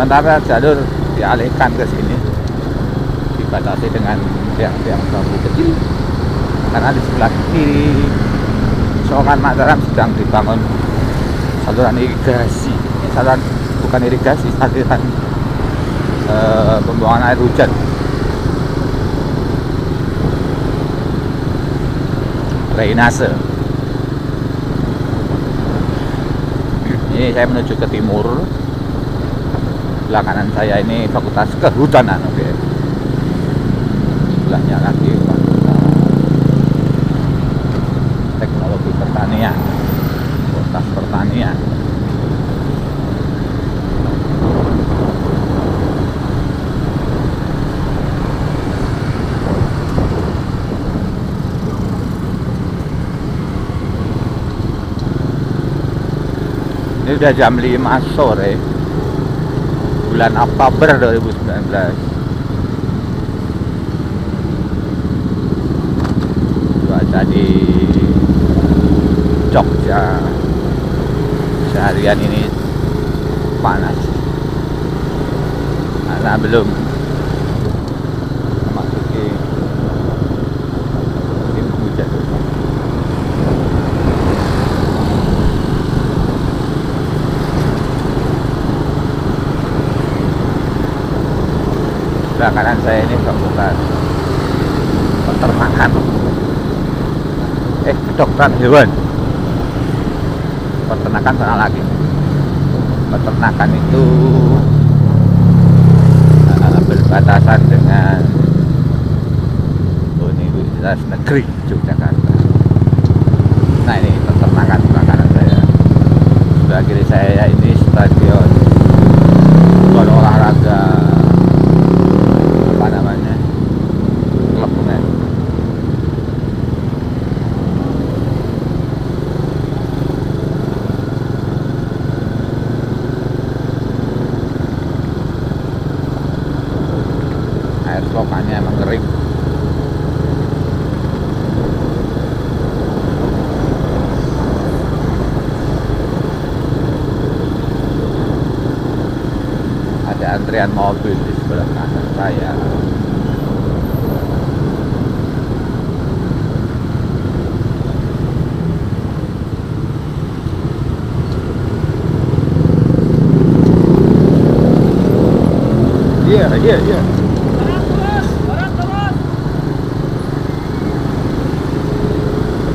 sementara jalur dialihkan ke sini, dibatasi dengan tiang-tiang bambu kecil karena di sebelah kiri Songan Mataram sedang dibangun saluran irigasi. Ini saluran bukan irigasi, saluran pembuangan air hujan. Drainase. Ini saya menuju ke timur. Sebelah kanan saya ini Fakultas Kehutanan, oke. Sebelahnya lagi Teknologi Pertanian, Fakultas Pertanian. Ini udah jam 5 sore bulan Oktober 2019. Cuaca di Jogja seharian ini panas karena belum memasuki musim hujan. Sebelah kanan saya ini Fakultas Peternakan, Kedokteran Hewan. Peternakan sana lagi. Peternakan itu berbatasan dengan Universitas Negeri Yogyakarta. Nah, ini peternakan sebelah kanan saya. Sebelah kiri saya ini stadion olahraga, apa namanya, klubnya. Air selokannya emang kering. Ada antrian mobil di sebelah kanan saya. Iya.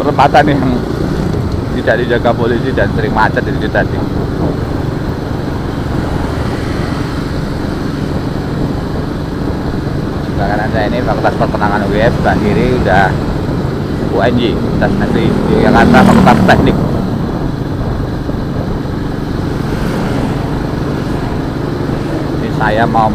Perempatan yang tidak dijaga polisi dan sering macet itu tadi. Sebelah kanan saya ini Fakultas Peternakan UGM, sebelah kiri udah UNJ, Universitas Negeri Yogyakarta, Fakultas Teknik. Ini saya mau